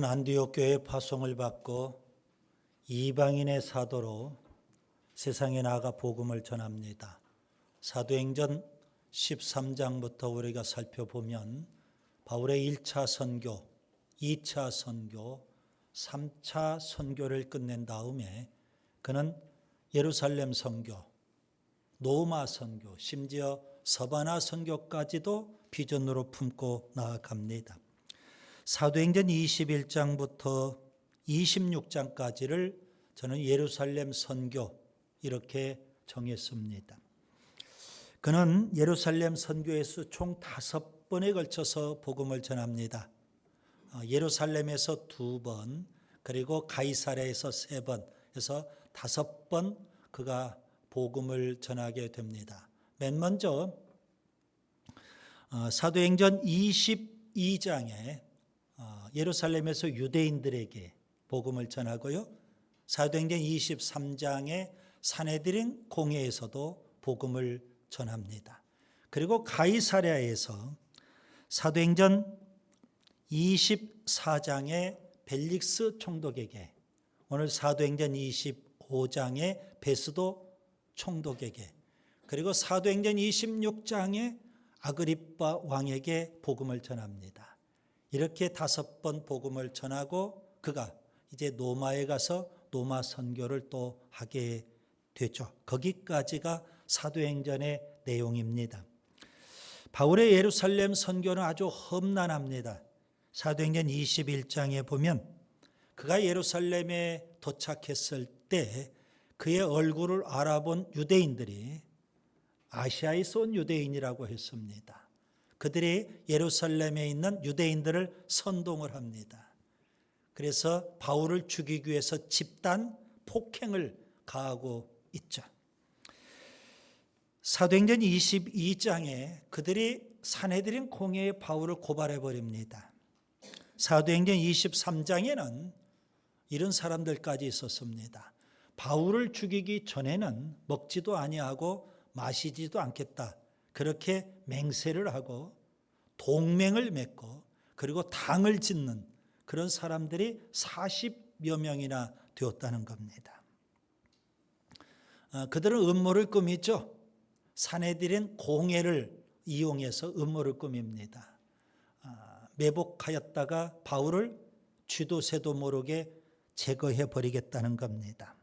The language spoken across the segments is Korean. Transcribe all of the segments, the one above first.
저는 안디옥 교회 파송을 받고 이방인의 사도로 세상에 나가 복음을 전합니다. 사도행전 13장부터 우리가 살펴보면 바울의 1차 선교, 2차 선교, 3차 선교를 끝낸 다음에 그는 예루살렘 선교, 로마 선교, 심지어 서바나 선교까지도 비전으로 품고 나아갑니다. 사도행전 21장부터 26장까지를 저는 예루살렘 선교 이렇게 정했습니다. 그는 예루살렘 선교에서 총 5번에 걸쳐서 복음을 전합니다. 예루살렘에서 2번, 그리고 가이사랴에서 3번, 해서 5번 그가 복음을 전하게 됩니다. 맨 먼저 사도행전 22장에 예루살렘에서 유대인들에게 복음을 전하고요. 사도행전 23장에 산헤드린 공회에서도 복음을 전합니다. 그리고 가이사랴에서 사도행전 24장에 벨릭스 총독에게, 오늘 사도행전 25장에 베스도 총독에게, 그리고 사도행전 26장에 아그리빠 왕에게 복음을 전합니다. 이렇게 5번 복음을 전하고 그가 이제 로마에 가서 로마 선교를 또 하게 되죠. 거기까지가 사도행전의 내용입니다. 바울의 예루살렘 선교는 아주 험난합니다. 사도행전 21장에 보면 그가 예루살렘에 도착했을 때 그의 얼굴을 알아본 유대인들이 아시아에서 온 유대인이라고 했습니다. 그들이 예루살렘에 있는 유대인들을 선동을 합니다. 그래서 바울을 죽이기 위해서 집단 폭행을 가하고 있죠. 사도행전 22장에 그들이 산헤드린 공회에 바울을 고발해 버립니다. 사도행전 23장에는 이런 사람들까지 있었습니다. 바울을 죽이기 전에는 먹지도 아니하고 마시지도 않겠다, 그렇게 맹세를 하고 동맹을 맺고 그리고 당을 짓는 그런 사람들이 40여 명이나 되었다는 겁니다. 그들은 음모를 꾸미죠. 산헤드린 공회를 이용해서 음모를 꾸밉니다. 매복하였다가 바울을 쥐도 새도 모르게 제거해 버리겠다는 겁니다.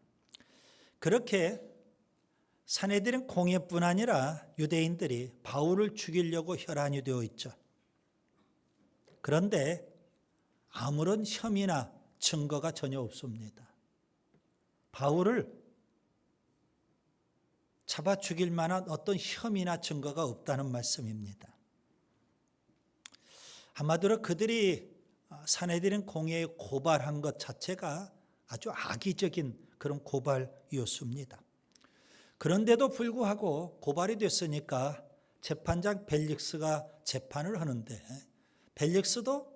그렇게 산헤드린 공회뿐 아니라 유대인들이 바울을 죽이려고 혈안이 되어 있죠. 그런데 아무런 혐의나 증거가 전혀 없습니다. 바울을 잡아 죽일 만한 어떤 혐의나 증거가 없다는 말씀입니다. 한마디로 그들이 산헤드린 공회에 고발한 것 자체가 아주 악의적인 그런 고발이었습니다. 그런데도 불구하고 고발이 됐으니까 재판장 벨릭스가 재판을 하는데 벨릭스도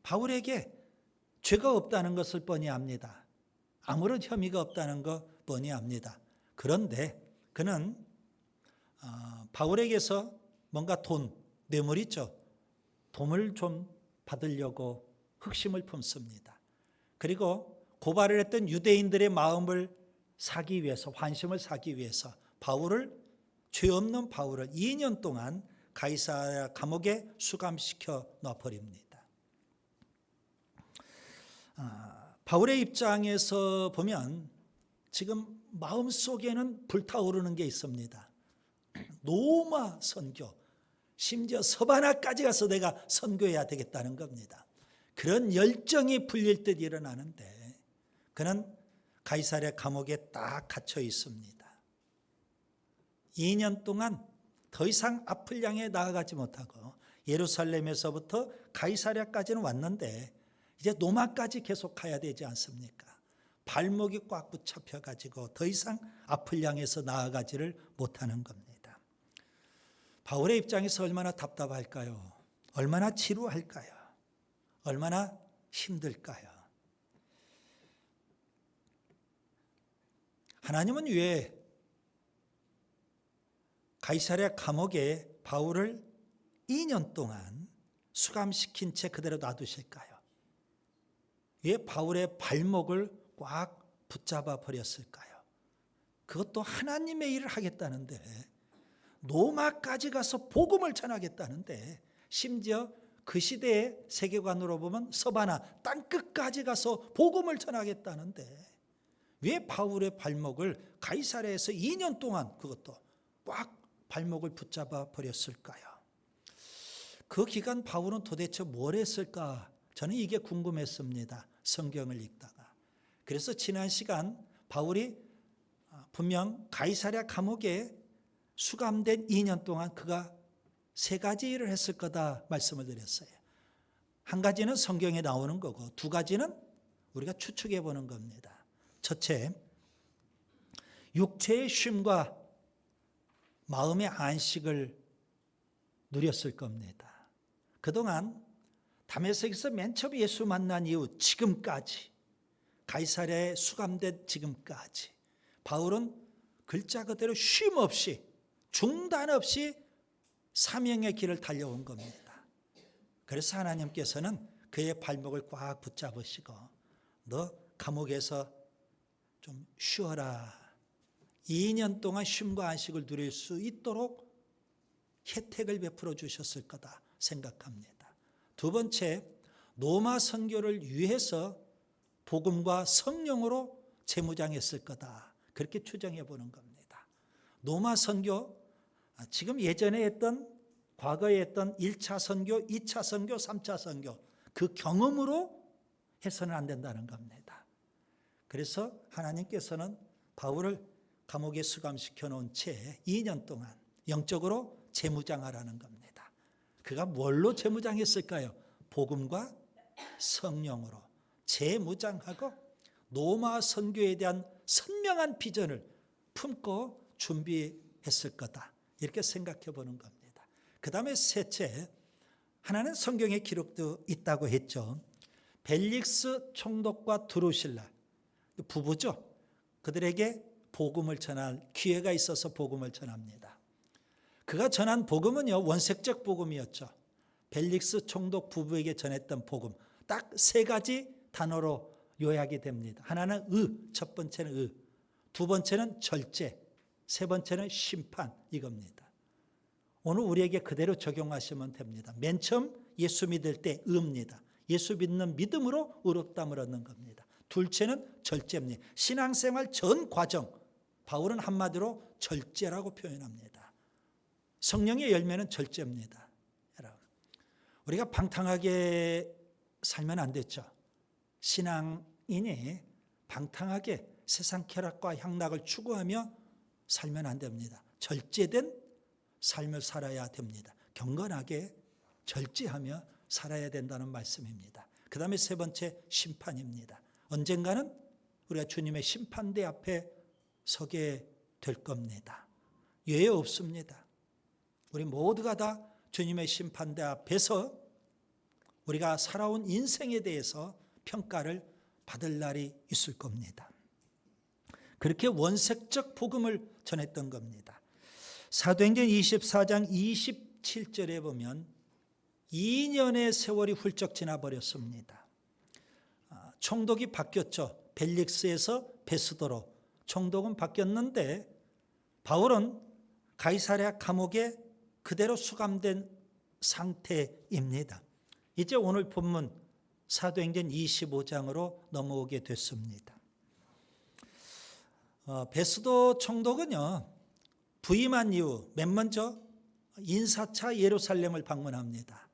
바울에게 죄가 없다는 것을 뻔히 압니다. 아무런 혐의가 없다는 것 뻔히 압니다. 그런데 그는 바울에게서 뭔가 뇌물 있죠. 돈을 좀 받으려고 흑심을 품습니다. 그리고 고발을 했던 유대인들의 마음을 사기 위해서, 환심을 사기 위해서 죄 없는 바울을 2년 동안 가이사랴 감옥에 수감시켜 놔버립니다. 바울의 입장에서 보면 지금 마음속에는 불타오르는 게 있습니다. 로마 선교, 심지어 서바나까지 가서 내가 선교해야 되겠다는 겁니다. 그런 열정이 불릴 듯 일어나는데 그는 가이사랴 감옥에 딱 갇혀 있습니다. 2년 동안 더 이상 앞을 향해 나아가지 못하고 예루살렘에서부터 가이사랴까지는 왔는데 이제 로마까지 계속 가야 되지 않습니까? 발목이 꽉 붙잡혀 가지고 더 이상 앞을 향해서 나아가지를 못하는 겁니다. 바울의 입장에서 얼마나 답답할까요? 얼마나 지루할까요? 얼마나 힘들까요? 하나님은 왜 가이사랴 감옥에 바울을 2년 동안 수감시킨 채 그대로 놔두실까요? 왜 바울의 발목을 꽉 붙잡아 버렸을까요? 그것도 하나님의 일을 하겠다는데, 로마까지 가서 복음을 전하겠다는데, 심지어 그 시대의 세계관으로 보면 서바나 땅끝까지 가서 복음을 전하겠다는데 왜 바울의 발목을 가이사랴에서 2년 동안 그것도 꽉 발목을 붙잡아 버렸을까요? 그 기간 바울은 도대체 뭘 했을까? 저는 이게 궁금했습니다. 성경을 읽다가. 그래서 지난 시간 바울이 분명 가이사랴 감옥에 수감된 2년 동안 그가 3가지 일을 했을 거다 말씀을 드렸어요. 한 가지는 성경에 나오는 거고 2가지는 우리가 추측해 보는 겁니다. 첫째, 육체의 쉼과 마음의 안식을 누렸을 겁니다. 그동안 다메섹에서 맨 처음 예수 만난 이후 지금까지, 가이사랴에 수감된 지금까지 바울은 글자 그대로 쉼 없이, 중단 없이 사명의 길을 달려온 겁니다. 그래서 하나님께서는 그의 발목을 꽉 붙잡으시고 너 감옥에서 좀 쉬어라. 2년 동안 쉼과 안식을 누릴 수 있도록 혜택을 베풀어 주셨을 거다 생각합니다. 2번째, 로마 선교를 위해서 복음과 성령으로 재무장했을 거다. 그렇게 추정해 보는 겁니다. 로마 선교, 지금 예전에 했던, 과거에 했던 1차 선교, 2차 선교, 3차 선교, 그 경험으로 해서는 안 된다는 겁니다. 그래서 하나님께서는 바울을 감옥에 수감시켜 놓은 채 2년 동안 영적으로 재무장하라는 겁니다. 그가 뭘로 재무장했을까요? 복음과 성령으로 재무장하고 로마 선교에 대한 선명한 비전을 품고 준비했을 거다. 이렇게 생각해 보는 겁니다. 그 다음에 셋째, 하나는 성경에 기록도 있다고 했죠. 벨릭스 총독과 드루실라 부부죠. 그들에게 복음을 전할 기회가 있어서 복음을 전합니다. 그가 전한 복음은요, 원색적 복음이었죠. 벨릭스 총독 부부에게 전했던 복음, 딱 3가지 단어로 요약이 됩니다. 하나는 첫 번째는 2번째는 절제, 3번째는 심판, 이겁니다. 오늘 우리에게 그대로 적용하시면 됩니다. 맨 처음 예수 믿을 때 의입니다. 예수 믿는 믿음으로 의롭다함을 얻는 겁니다. 둘째는 절제입니다. 신앙생활 전 과정, 바울은 한마디로 절제라고 표현합니다. 성령의 열매는 절제입니다. 여러분, 우리가 방탕하게 살면 안 됐죠. 신앙인이 방탕하게 세상 쾌락과 향락을 추구하며 살면 안 됩니다. 절제된 삶을 살아야 됩니다. 경건하게 절제하며 살아야 된다는 말씀입니다. 그 다음에 3번째, 심판입니다. 언젠가는 우리가 주님의 심판대 앞에 서게 될 겁니다. 예외 없습니다. 우리 모두가 다 주님의 심판대 앞에서 우리가 살아온 인생에 대해서 평가를 받을 날이 있을 겁니다. 그렇게 원색적 복음을 전했던 겁니다. 사도행전 24장 27절에 보면 2년의 세월이 훌쩍 지나버렸습니다. 총독이 바뀌었죠. 벨릭스에서 베스도로 총독은 바뀌었는데 바울은 가이사랴 감옥에 그대로 수감된 상태입니다. 이제 오늘 본문 사도행전 25장으로 넘어오게 됐습니다. 베스도 총독은요, 부임한 이후 맨 먼저 인사차 예루살렘을 방문합니다.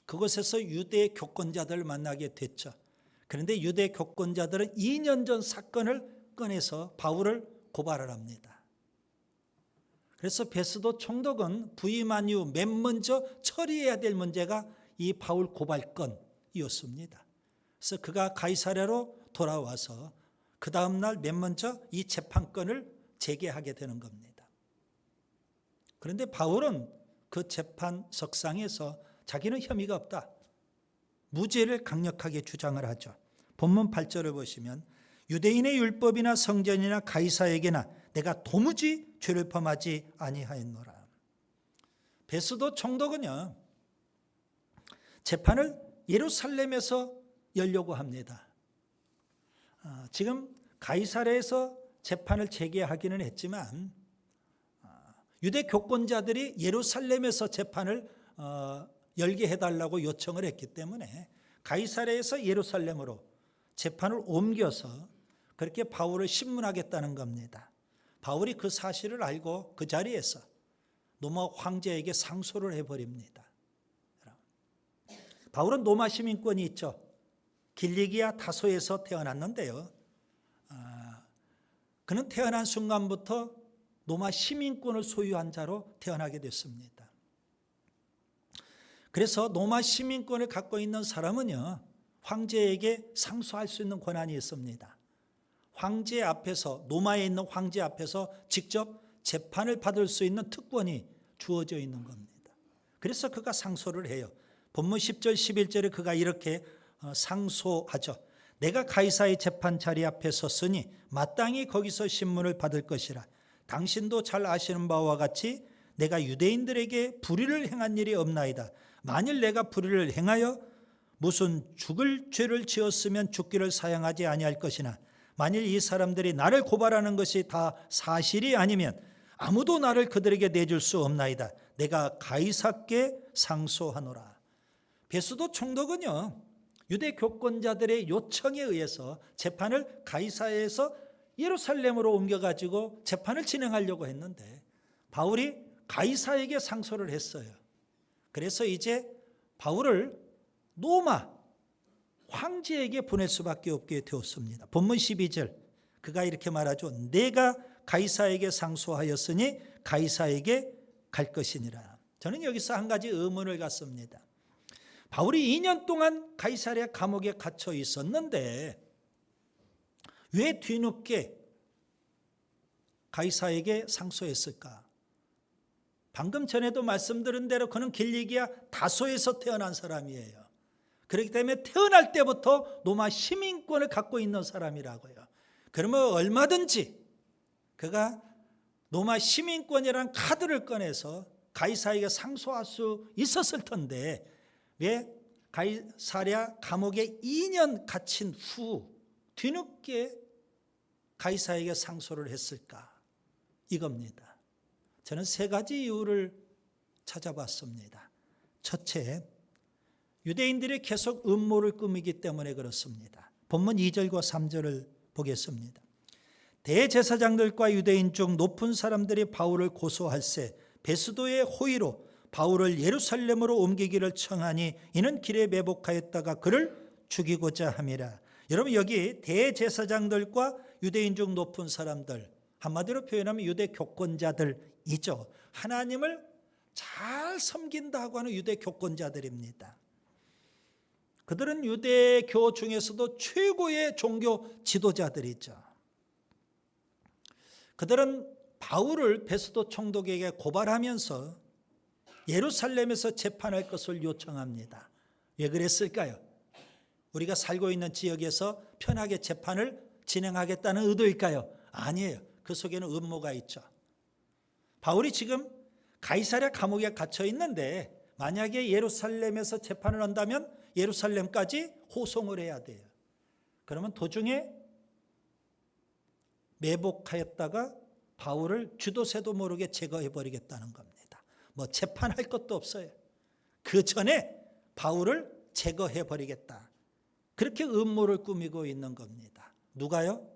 그곳에서 유대 교권자들을 만나게 됐죠. 그런데 유대 교권자들은 2년 전 사건을 꺼내서 바울을 고발을 합니다. 그래서 베스도 총독은 부임한 이후 맨 먼저 처리해야 될 문제가 이 바울 고발건이었습니다. 그래서 그가 가이사랴로 돌아와서 그 다음 날 맨 먼저 이 재판건을 제기하게 되는 겁니다. 그런데 바울은 그 재판석상에서 자기는 혐의가 없다, 무죄를 강력하게 주장을 하죠. 본문 8절을 보시면 유대인의 율법이나 성전이나 가이사에게나 내가 도무지 죄를 범하지 아니하였노라. 베스도 총독은요, 재판을 예루살렘에서 열려고 합니다. 지금 가이사랴에서 재판을 재개하기는 했지만 유대 교권자들이 예루살렘에서 재판을 열게 해달라고 요청을 했기 때문에 가이사랴에서 예루살렘으로 재판을 옮겨서 그렇게 바울을 신문하겠다는 겁니다. 바울이 그 사실을 알고 그 자리에서 로마 황제에게 상소를 해버립니다. 바울은 로마 시민권이 있죠. 길리기아 다소에서 태어났는데요. 그는 태어난 순간부터 로마 시민권을 소유한 자로 태어나게 됐습니다. 그래서 로마 시민권을 갖고 있는 사람은요, 황제에게 상소할 수 있는 권한이 있습니다. 황제 앞에서, 로마에 있는 황제 앞에서 직접 재판을 받을 수 있는 특권이 주어져 있는 겁니다. 그래서 그가 상소를 해요. 본문 10절 11절에 그가 이렇게 상소하죠. 내가 가이사의 재판 자리 앞에 섰으니 마땅히 거기서 신문을 받을 것이라. 당신도 잘 아시는 바와 같이 내가 유대인들에게 불의를 행한 일이 없나이다. 만일 내가 불의를 행하여 무슨 죽을 죄를 지었으면 죽기를 사양하지 아니할 것이나 만일 이 사람들이 나를 고발하는 것이 다 사실이 아니면 아무도 나를 그들에게 내줄 수 없나이다. 내가 가이사께 상소하노라. 베스도 총독은요, 유대 교권자들의 요청에 의해서 재판을 가이사랴에서 예루살렘으로 옮겨가지고 재판을 진행하려고 했는데 바울이 가이사에게 상소를 했어요. 그래서 이제 바울을 로마 황제에게 보낼 수밖에 없게 되었습니다. 본문 12절 그가 이렇게 말하죠. 내가 가이사에게 상소하였으니 가이사에게 갈 것이니라. 저는 여기서 한 가지 의문을 갖습니다. 바울이 2년 동안 가이사랴 감옥에 갇혀 있었는데 왜 뒤늦게 가이사에게 상소했을까? 방금 전에도 말씀드린 대로 그는 길리기아 다소에서 태어난 사람이에요. 그렇기 때문에 태어날 때부터 로마 시민권을 갖고 있는 사람이라고요. 그러면 얼마든지 그가 로마 시민권이라는 카드를 꺼내서 가이사에게 상소할 수 있었을 텐데 왜 가이사랴 감옥에 2년 갇힌 후 뒤늦게 가이사에게 상소를 했을까? 이겁니다. 저는 세 가지 이유를 찾아봤습니다. 첫째, 유대인들이 계속 음모를 꾸미기 때문에 그렇습니다. 본문 2절과 3절을 보겠습니다. 대제사장들과 유대인 중 높은 사람들이 바울을 고소할세 베스도의 호의로 바울을 예루살렘으로 옮기기를 청하니 이는 길에 매복하였다가 그를 죽이고자 함이라. 여러분 여기 대제사장들과 유대인 중 높은 사람들, 한마디로 표현하면 유대 교권자들이죠. 하나님을 잘 섬긴다고 하는 유대 교권자들입니다. 그들은 유대교 중에서도 최고의 종교 지도자들이죠. 그들은 바울을 베스도 총독에게 고발하면서 예루살렘에서 재판할 것을 요청합니다. 왜 그랬을까요? 우리가 살고 있는 지역에서 편하게 재판을 진행하겠다는 의도일까요? 아니에요. 그 속에는 음모가 있죠. 바울이 지금 가이사랴 감옥에 갇혀 있는데 만약에 예루살렘에서 재판을 한다면 예루살렘까지 호송을 해야 돼요. 그러면 도중에 매복하였다가 바울을 쥐도 새도 모르게 제거해버리겠다는 겁니다. 뭐 재판할 것도 없어요. 그 전에 바울을 제거해버리겠다. 그렇게 음모를 꾸미고 있는 겁니다. 누가요?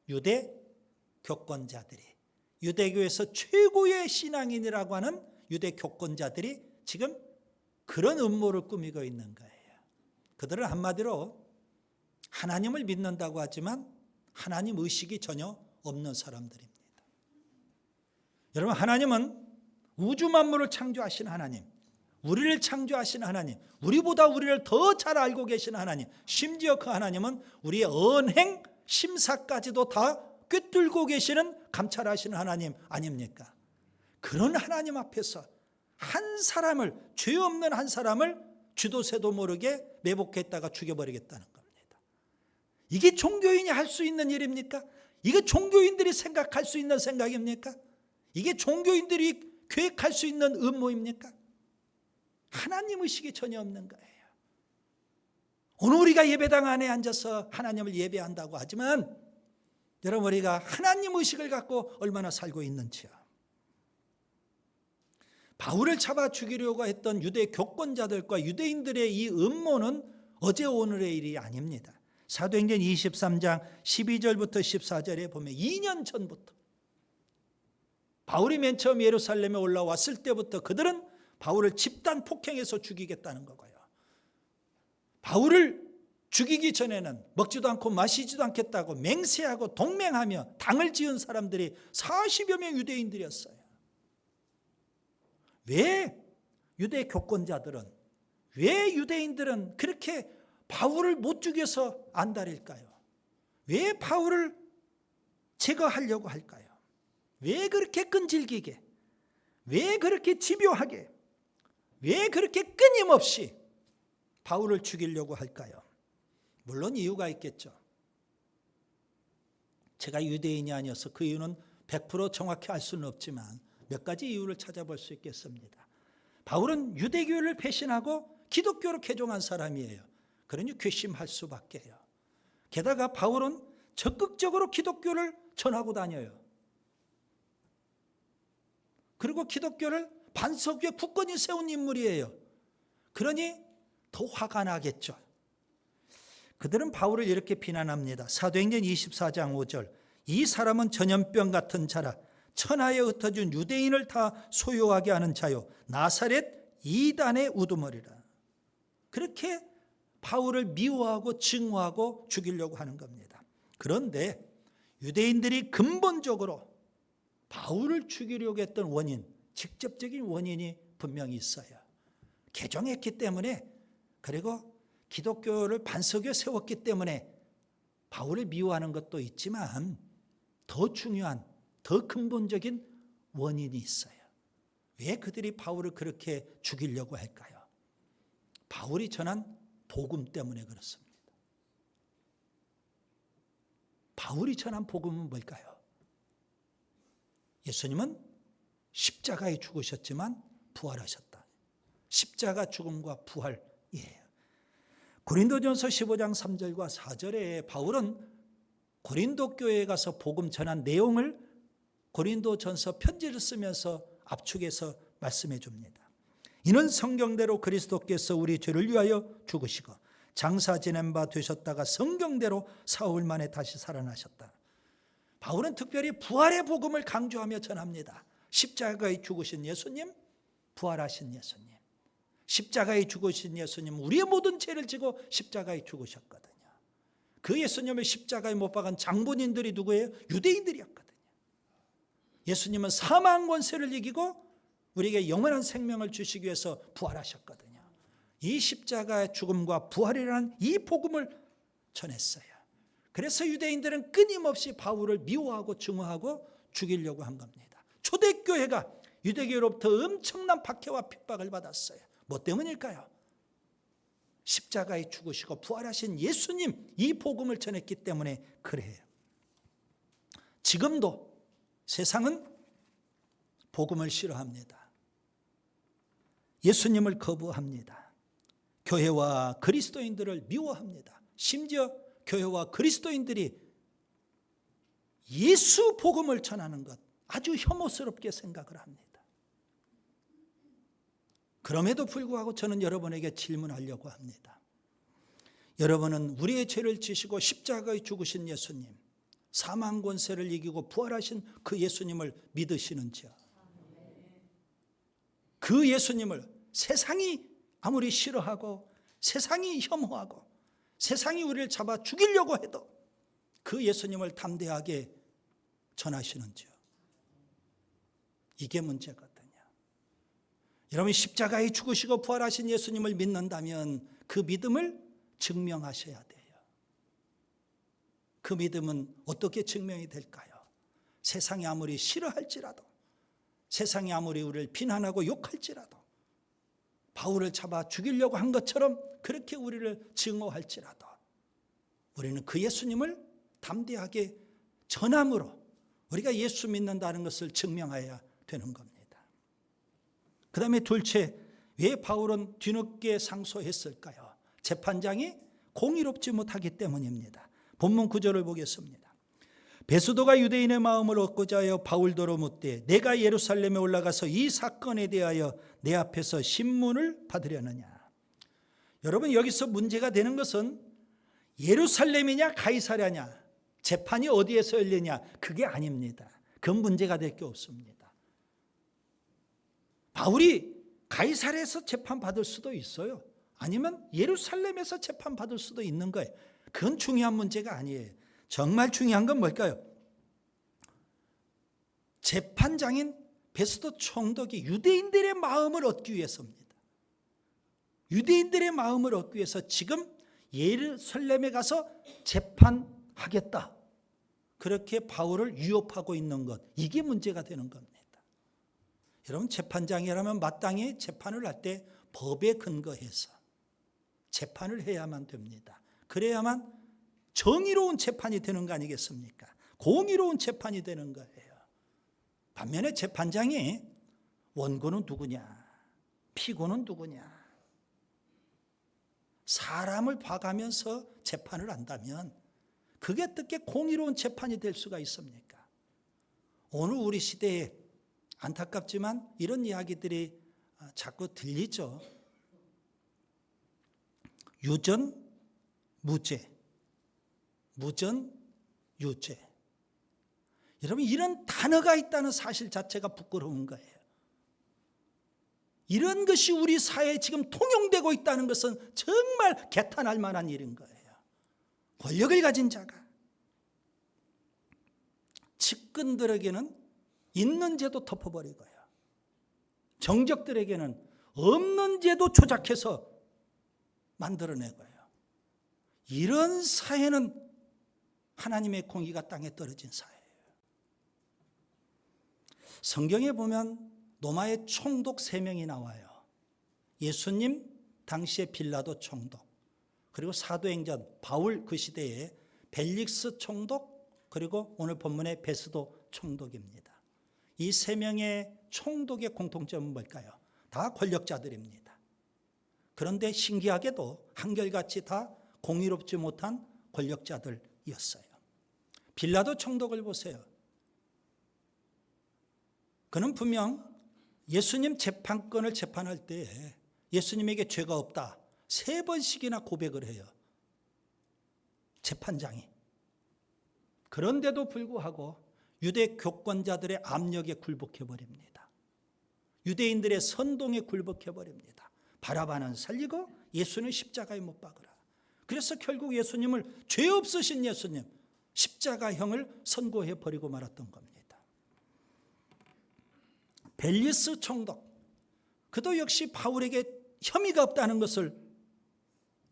유대 교권자들이, 유대교에서 최고의 신앙인이라고 하는 유대 교권자들이 지금 그런 음모를 꾸미고 있는 거예요. 그들은 한마디로 하나님을 믿는다고 하지만 하나님 의식이 전혀 없는 사람들입니다. 여러분, 하나님은 우주 만물을 창조하신 하나님, 우리를 창조하신 하나님, 우리보다 우리를 더 잘 알고 계신 하나님, 심지어 그 하나님은 우리의 언행, 심사까지도 다 꿰뚫고 계시는 감찰하시는 하나님 아닙니까? 그런 하나님 앞에서 한 사람을, 죄 없는 한 사람을 쥐도 새도 모르게 매복했다가 죽여버리겠다는 겁니다. 이게 종교인이 할 수 있는 일입니까? 이게 종교인들이 생각할 수 있는 생각입니까? 이게 종교인들이 계획할 수 있는 음모입니까? 하나님 의식이 전혀 없는 거예요. 오늘 우리가 예배당 안에 앉아서 하나님을 예배한다고 하지만 여러분 우리가 하나님 의식을 갖고 얼마나 살고 있는지요. 바울을 잡아 죽이려고 했던 유대 교권자들과 유대인들의 이 음모는 어제 오늘의 일이 아닙니다. 사도행전 23장 12절부터 14절에 보면 2년 전부터 바울이 맨 처음 예루살렘에 올라왔을 때부터 그들은 바울을 집단 폭행해서 죽이겠다는 거고요. 바울을 죽이기 전에는 먹지도 않고 마시지도 않겠다고 맹세하고 동맹하며 당을 지은 사람들이 40여 명 유대인들이었어요. 왜 유대 교권자들은, 왜 유대인들은 그렇게 바울을 못 죽여서 안달일까요? 왜 바울을 제거하려고 할까요? 왜 그렇게 끈질기게, 왜 그렇게 집요하게, 왜 그렇게 끊임없이 바울을 죽이려고 할까요? 물론 이유가 있겠죠. 제가 유대인이 아니어서 그 이유는 100% 정확히 알 수는 없지만 몇 가지 이유를 찾아볼 수 있겠습니다. 바울은 유대교를 배신하고 기독교로 개종한 사람이에요. 그러니 괘씸할 수밖에요. 게다가 바울은 적극적으로 기독교를 전하고 다녀요. 그리고 기독교를 반석 위에 굳건히 세운 인물이에요. 그러니 더 화가 나겠죠. 그들은 바울을 이렇게 비난합니다. 사도행전 24장 5절. 이 사람은 전염병 같은 자라 천하에 흩어진 유대인을 다 소요하게 하는 자요 나사렛 이단의 우두머리라. 그렇게 바울을 미워하고 증오하고 죽이려고 하는 겁니다. 그런데 유대인들이 근본적으로 바울을 죽이려고 했던 원인, 직접적인 원인이 분명히 있어요. 개종했기 때문에, 그리고 기독교를 반석 위에 세웠기 때문에 바울을 미워하는 것도 있지만 더 중요한, 더 근본적인 원인이 있어요. 왜 그들이 바울을 그렇게 죽이려고 할까요? 바울이 전한 복음 때문에 그렇습니다. 바울이 전한 복음은 뭘까요? 예수님은 십자가에 죽으셨지만 부활하셨다. 십자가 죽음과 부활이에요. 고린도전서 15장 3절과 4절에 바울은 고린도 교회에 가서 복음 전한 내용을 고린도전서 편지를 쓰면서 압축해서 말씀해 줍니다. 이는 성경대로 그리스도께서 우리 죄를 위하여 죽으시고 장사 지낸 바 되셨다가 성경대로 사흘 만에 다시 살아나셨다. 바울은 특별히 부활의 복음을 강조하며 전합니다. 십자가에 죽으신 예수님, 부활하신 예수님. 십자가에 죽으신 예수님, 우리의 모든 죄를 지고 십자가에 죽으셨거든요. 그 예수님을 십자가에 못 박은 장본인들이 누구예요? 유대인들이었거든요. 예수님은 사망 권세를 이기고 우리에게 영원한 생명을 주시기 위해서 부활하셨거든요. 이 십자가의 죽음과 부활이라는 이 복음을 전했어요. 그래서 유대인들은 끊임없이 바울을 미워하고 증오하고 죽이려고 한 겁니다. 초대교회가 유대교로부터 엄청난 박해와 핍박을 받았어요. 뭐 때문일까요? 십자가에 죽으시고 부활하신 예수님, 이 복음을 전했기 때문에 그래요. 지금도 세상은 복음을 싫어합니다. 예수님을 거부합니다. 교회와 그리스도인들을 미워합니다. 심지어 교회와 그리스도인들이 예수 복음을 전하는 것 아주 혐오스럽게 생각을 합니다. 그럼에도 불구하고 저는 여러분에게 질문하려고 합니다. 여러분은 우리의 죄를 지시고 십자가에 죽으신 예수님, 사망 권세를 이기고 부활하신 그 예수님을 믿으시는지요? 그 예수님을 세상이 아무리 싫어하고 세상이 혐오하고 세상이 우리를 잡아 죽이려고 해도 그 예수님을 담대하게 전하시는지요? 이게 문제거든요. 여러분, 십자가에 죽으시고 부활하신 예수님을 믿는다면 그 믿음을 증명하셔야 돼요. 그 믿음은 어떻게 증명이 될까요? 세상이 아무리 싫어할지라도, 세상이 아무리 우리를 비난하고 욕할지라도, 바울을 잡아 죽이려고 한 것처럼 그렇게 우리를 증오할지라도 우리는 그 예수님을 담대하게 전함으로 우리가 예수 믿는다는 것을 증명해야 되는 겁니다. 그 다음에 둘째, 왜 바울은 뒤늦게 상소했을까요? 재판장이 공의롭지 못하기 때문입니다. 본문 9절을 보겠습니다. 베스도가 유대인의 마음을 얻고자 하여 바울더러 묻되 내가 예루살렘에 올라가서 이 사건에 대하여 내 앞에서 신문을 받으려느냐. 여러분, 여기서 문제가 되는 것은 예루살렘이냐 가이사랴냐, 재판이 어디에서 열리냐, 그게 아닙니다. 그건 문제가 될 게 없습니다. 바울이 가이사랴에서 재판받을 수도 있어요. 아니면 예루살렘에서 재판받을 수도 있는 거예요. 그건 중요한 문제가 아니에요. 정말 중요한 건 뭘까요? 재판장인 베스도 총독이 유대인들의 마음을 얻기 위해서입니다. 유대인들의 마음을 얻기 위해서 지금 예루살렘에 가서 재판하겠다, 그렇게 바울을 유혹하고 있는 것, 이게 문제가 되는 겁니다. 여러분, 재판장이라면 마땅히 재판을 할 때 법에 근거해서 재판을 해야만 됩니다. 그래야만 정의로운 재판이 되는 거 아니겠습니까? 공의로운 재판이 되는 거예요. 반면에 재판장이 원고는 누구냐, 피고는 누구냐, 사람을 봐가면서 재판을 한다면 그게 어떻게 공의로운 재판이 될 수가 있습니까? 오늘 우리 시대에 안타깝지만 이런 이야기들이 자꾸 들리죠. 유전, 무죄, 무전, 유죄. 여러분, 이런 단어가 있다는 사실 자체가 부끄러운 거예요. 이런 것이 우리 사회에 지금 통용되고 있다는 것은 정말 개탄할 만한 일인 거예요. 권력을 가진 자가 측근들에게는 있는 죄도 덮어버리고요, 정적들에게는 없는 죄도 조작해서 만들어내고요. 이런 사회는 하나님의 공의가 땅에 떨어진 사회예요. 성경에 보면 로마의 총독 3명이 나와요. 예수님 당시의 빌라도 총독, 그리고 사도행전 바울 그 시대에 벨릭스 총독, 그리고 오늘 본문의 베스도 총독입니다. 이 3명의 총독의 공통점은 뭘까요? 다 권력자들입니다. 그런데 신기하게도 한결같이 다 공의롭지 못한 권력자들이었어요. 빌라도 총독을 보세요. 그는 분명 예수님 재판권을 재판할 때 예수님에게 죄가 없다 3번씩이나 고백을 해요, 재판장이. 그런데도 불구하고 유대 교권자들의 압력에 굴복해버립니다. 유대인들의 선동에 굴복해버립니다. 바라바는 살리고 예수는 십자가에 못 박으라. 그래서 결국 예수님을, 죄 없으신 예수님, 십자가형을 선고해버리고 말았던 겁니다. 벨리스 총독, 그도 역시 바울에게 혐의가 없다는 것을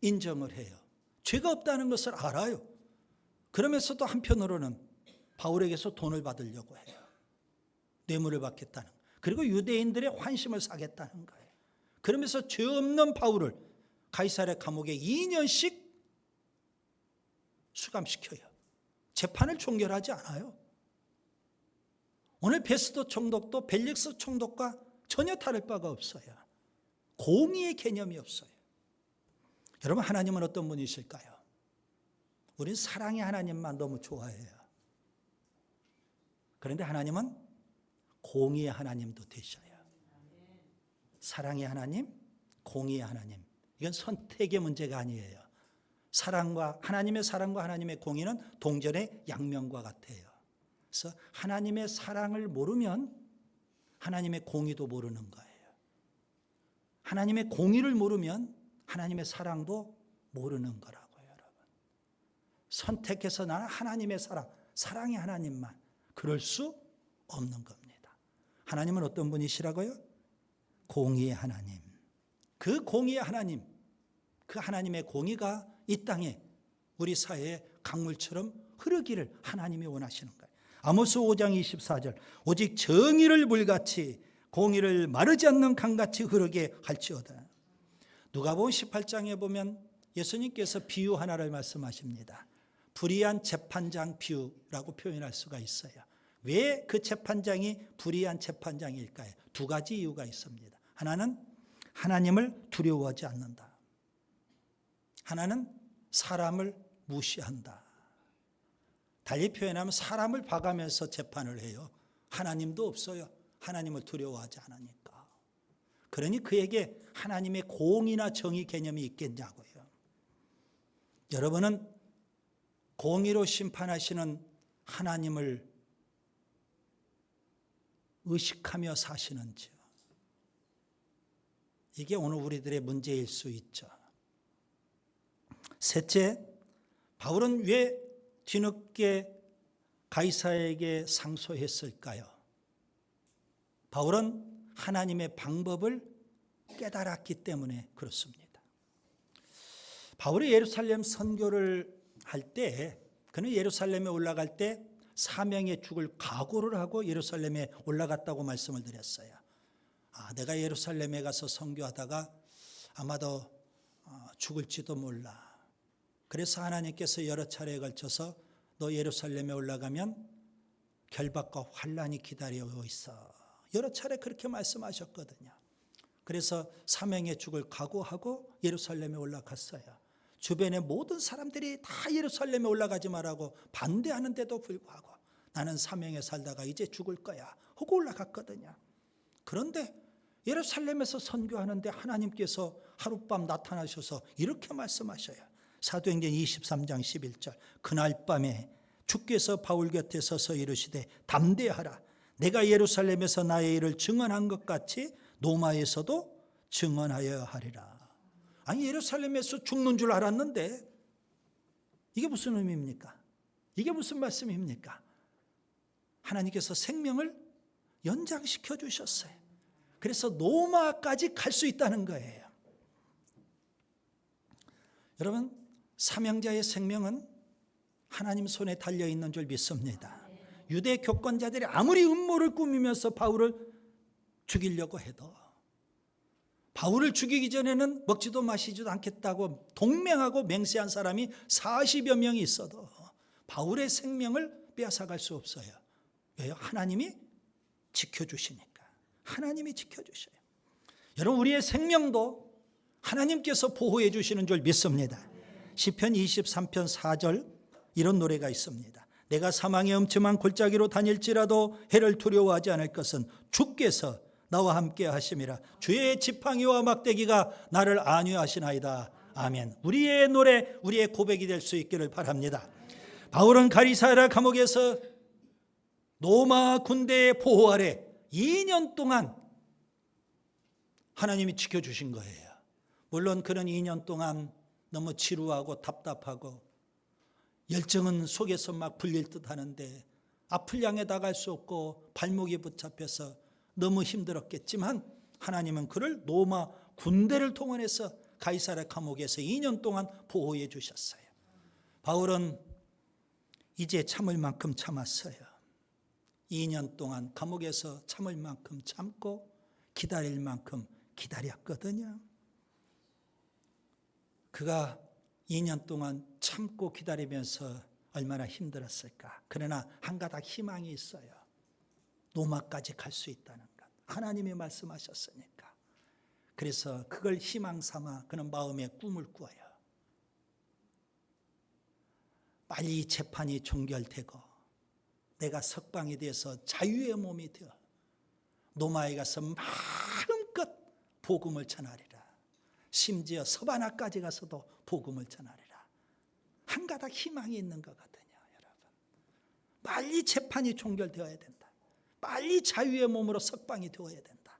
인정을 해요. 죄가 없다는 것을 알아요. 그러면서도 한편으로는 바울에게서 돈을 받으려고 해요. 뇌물을 받겠다는, 그리고 유대인들의 환심을 사겠다는 거예요. 그러면서 죄 없는 바울을 가이사랴 감옥에 2년씩 수감시켜요. 재판을 종결하지 않아요. 오늘 베스도 총독도 벨릭스 총독과 전혀 다를 바가 없어요. 공의의 개념이 없어요. 여러분, 하나님은 어떤 분이실까요? 우린 사랑의 하나님만 너무 좋아해요. 그런데 하나님은 공의의 하나님도 되셔요. 사랑의 하나님, 공의의 하나님. 이건 선택의 문제가 아니에요. 하나님의 사랑과 하나님의 공의는 동전의 양면과 같아요. 그래서 하나님의 사랑을 모르면 하나님의 공의도 모르는 거예요. 하나님의 공의를 모르면 하나님의 사랑도 모르는 거라고요, 여러분. 선택해서 나는 하나님의 사랑의 하나님만, 그럴 수 없는 겁니다. 하나님은 어떤 분이시라고요? 공의의 하나님. 그 공의의 하나님, 그 하나님의 공의가 이 땅에 우리 사회에 강물처럼 흐르기를 하나님이 원하시는 거예요. 아모스 5장 24절, 오직 정의를 물같이 공의를 마르지 않는 강같이 흐르게 할지어다. 누가복음 18장에 보면 예수님께서 비유 하나를 말씀하십니다. 불의한 재판장 비유라고 표현할 수가 있어요. 왜 그 재판장이 불의한 재판장일까요? 2가지 이유가 있습니다. 하나는 하나님을 두려워하지 않는다. 하나는 사람을 무시한다. 달리 표현하면 사람을 봐가면서 재판을 해요. 하나님도 없어요. 하나님을 두려워하지 않으니까. 그러니 그에게 하나님의 공의나 정의 개념이 있겠냐고요. 여러분은 공의로 심판하시는 하나님을 의식하며 사시는지요? 이게 오늘 우리들의 문제일 수 있죠. 셋째, 바울은 왜 뒤늦게 가이사에게 상소했을까요? 바울은 하나님의 방법을 깨달았기 때문에 그렇습니다. 바울이 예루살렘 선교를 할 때, 그는 예루살렘에 올라갈 때 사명에 죽을 각오를 하고 예루살렘에 올라갔다고 말씀을 드렸어요. 내가 예루살렘에 가서 선교하다가 아마도 죽을지도 몰라. 그래서 하나님께서 여러 차례에 걸쳐서 너 예루살렘에 올라가면 결박과 환난이 기다리고 있어. 여러 차례 그렇게 말씀하셨거든요. 그래서 사명에 죽을 각오하고 예루살렘에 올라갔어요. 주변의 모든 사람들이 다 예루살렘에 올라가지 말라고 반대하는데도 불구하고 나는 사명에 살다가 이제 죽을 거야 하고 올라갔거든요. 그런데 예루살렘에서 선교하는데 하나님께서 하룻밤 나타나셔서 이렇게 말씀하셔요. 사도행전 23장 11절 그날 밤에 주께서 바울 곁에 서서 이르시되 담대하라 내가 예루살렘에서 나의 일을 증언한 것 같이 노마에서도 증언하여 하리라. 아니 예루살렘에서 죽는 줄 알았는데 이게 무슨 의미입니까? 이게 무슨 말씀입니까? 하나님께서 생명을 연장시켜 주셨어요. 그래서 노마까지 갈 수 있다는 거예요. 여러분 사명자의 생명은 하나님 손에 달려있는 줄 믿습니다. 유대 교권자들이 아무리 음모를 꾸미면서 바울을 죽이려고 해도 바울을 죽이기 전에는 먹지도 마시지도 않겠다고 동맹하고 맹세한 사람이 40여 명이 있어도 바울의 생명을 빼앗아갈 수 없어요. 왜요? 하나님이 지켜주시니까. 하나님이 지켜주셔요. 여러분 우리의 생명도 하나님께서 보호해 주시는 줄 믿습니다. 시편 23편 4절 이런 노래가 있습니다. 내가 사망의 엄침한 골짜기로 다닐지라도 해를 두려워하지 않을 것은 주께서 나와 함께 하심이라. 주의 지팡이와 막대기가 나를 안위하시나이다. 아멘. 우리의 노래, 우리의 고백이 될 수 있기를 바랍니다. 바울은 가이사랴 감옥에서 로마 군대의 보호 아래 2년 동안 하나님이 지켜주신 거예요. 물론 그런 2년 동안 너무 지루하고 답답하고 열정은 속에서 막 불릴 듯 하는데 앞을 향해 나갈 수 없고 발목이 붙잡혀서 너무 힘들었겠지만 하나님은 그를 로마 군대를 동원해서 가이사랴 감옥에서 2년 동안 보호해 주셨어요. 바울은 이제 참을 만큼 참았어요. 2년 동안 감옥에서 참을 만큼 참고 기다릴 만큼 기다렸거든요. 그가 2년 동안 참고 기다리면서 얼마나 힘들었을까. 그러나 한 가닥 희망이 있어요. 로마까지 갈 수 있다는 것. 하나님이 말씀하셨으니까. 그래서 그걸 희망 삼아 그는 마음에 꿈을 꾸어요. 빨리 재판이 종결되고 내가 석방이 돼서 자유의 몸이 되어 로마에 가서 마음껏 복음을 전하리라. 심지어 서바나까지 가서도 복음을 전하리라. 한 가닥 희망이 있는 거거든요. 여러분 빨리 재판이 종결되어야 된다. 빨리 자유의 몸으로 석방이 되어야 된다.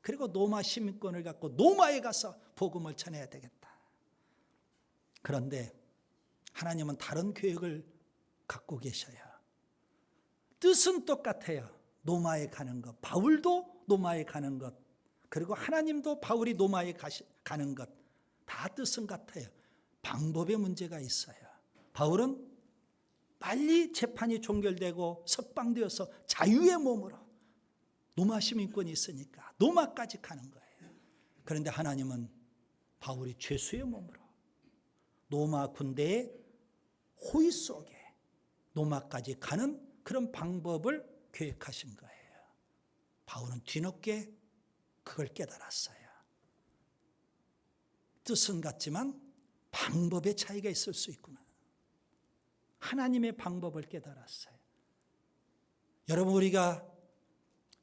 그리고 로마 시민권을 갖고 로마에 가서 복음을 전해야 되겠다. 그런데 하나님은 다른 계획을 갖고 계셔요. 뜻은 똑같아요. 로마에 가는 것, 바울도 로마에 가는 것, 그리고 하나님도 바울이 로마에 가는 것, 다 뜻은 같아요. 방법에 문제가 있어요. 바울은 빨리 재판이 종결되고 석방되어서 자유의 몸으로 로마 시민권이 있으니까 로마까지 가는 거예요. 그런데 하나님은 바울이 죄수의 몸으로 로마 군대의 호위 속에 로마까지 가는 그런 방법을 계획하신 거예요. 바울은 뒤늦게 그걸 깨달았어요. 뜻은 같지만 방법의 차이가 있을 수 있구나. 하나님의 방법을 깨달았어요. 여러분, 우리가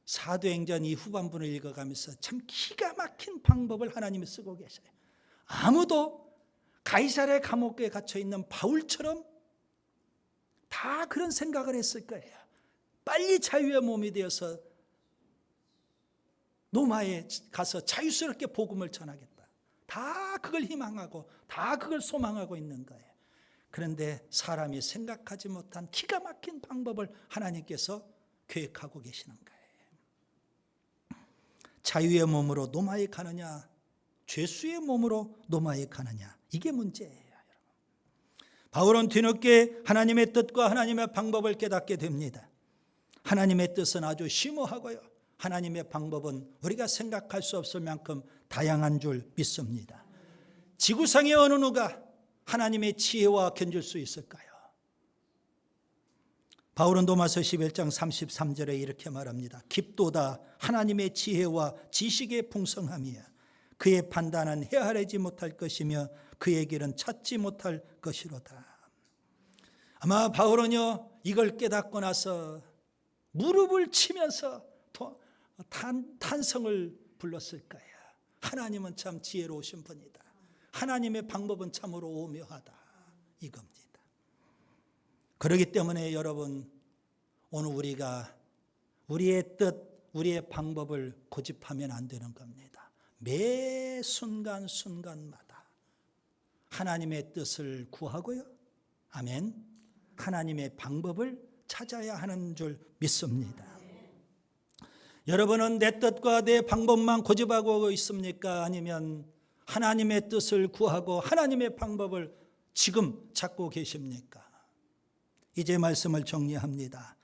사도행전 이 후반부를 읽어가면서 참 기가 막힌 방법을 하나님이 쓰고 계셔요. 아무도 가이사랴 감옥에 갇혀있는 바울처럼 다 그런 생각을 했을 거예요. 빨리 자유의 몸이 되어서 로마에 가서 자유스럽게 복음을 전하겠다. 다 그걸 희망하고 다 그걸 소망하고 있는 거예요. 그런데 사람이 생각하지 못한 기가 막힌 방법을 하나님께서 계획하고 계시는 거예요. 자유의 몸으로 로마에 가느냐, 죄수의 몸으로 로마에 가느냐, 이게 문제예요. 바울은 뒤늦게 하나님의 뜻과 하나님의 방법을 깨닫게 됩니다. 하나님의 뜻은 아주 심오하고요, 하나님의 방법은 우리가 생각할 수 없을 만큼 다양한 줄 믿습니다. 지구상의 어느 누가 하나님의 지혜와 견줄 수 있을까요? 바울은 로마서 11장 33절에 이렇게 말합니다. 깊도다 하나님의 지혜와 지식의 풍성함이야. 그의 판단은 헤아리지 못할 것이며 그의 길은 찾지 못할 것이로다. 아마 바울은요, 이걸 깨닫고 나서 무릎을 치면서 탄성을 불렀을 거예요. 하나님은 참 지혜로우신 분이다. 하나님의 방법은 참으로 오묘하다, 이겁니다. 그렇기 때문에 여러분, 오늘 우리가 우리의 뜻, 우리의 방법을 고집하면 안 되는 겁니다. 매 순간순간마다 하나님의 뜻을 구하고요, 아멘, 하나님의 방법을 찾아야 하는 줄 믿습니다. 여러분은 내 뜻과 내 방법만 고집하고 있습니까? 아니면 하나님의 뜻을 구하고 하나님의 방법을 지금 찾고 계십니까? 이제 말씀을 정리합니다.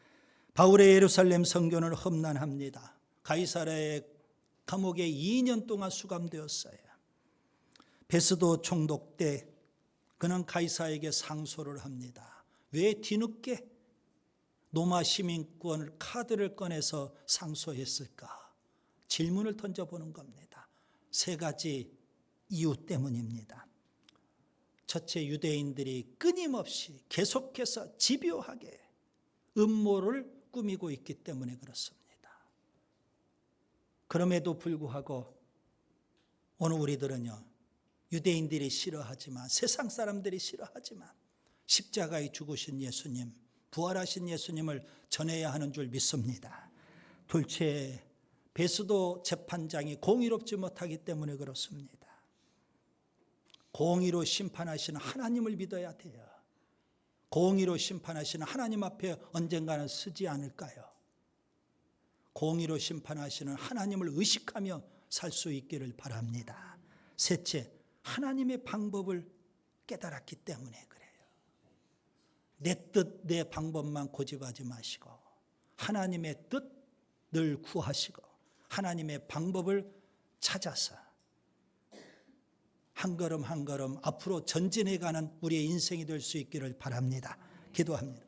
바울의 예루살렘 선교는 험난합니다. 가이사랴의 감옥에 2년 동안 수감되었어요. 베스도 총독 때 그는 가이사에게 상소를 합니다. 왜 뒤늦게 로마 시민권 카드를 꺼내서 상소했을까? 질문을 던져보는 겁니다. 3가지 이유 때문입니다. 첫째, 유대인들이 끊임없이 계속해서 집요하게 음모를 꾸미고 있기 때문에 그렇습니다. 그럼에도 불구하고 오늘 우리들은요, 유대인들이 싫어하지만, 세상 사람들이 싫어하지만 십자가에 죽으신 예수님, 부활하신 예수님을 전해야 하는 줄 믿습니다. 둘째, 베스도 재판장이 공의롭지 못하기 때문에 그렇습니다. 공의로 심판하시는 하나님을 믿어야 돼요. 공의로 심판하시는 하나님 앞에 언젠가는 서지 않을까요? 공의로 심판하시는 하나님을 의식하며 살 수 있기를 바랍니다. 셋째, 하나님의 방법을 깨달았기 때문에 그래요. 내 뜻, 내 방법만 고집하지 마시고 하나님의 뜻 늘 구하시고 하나님의 방법을 찾아서 한 걸음 한 걸음 앞으로 전진해가는 우리의 인생이 될 수 있기를 바랍니다. 기도합니다.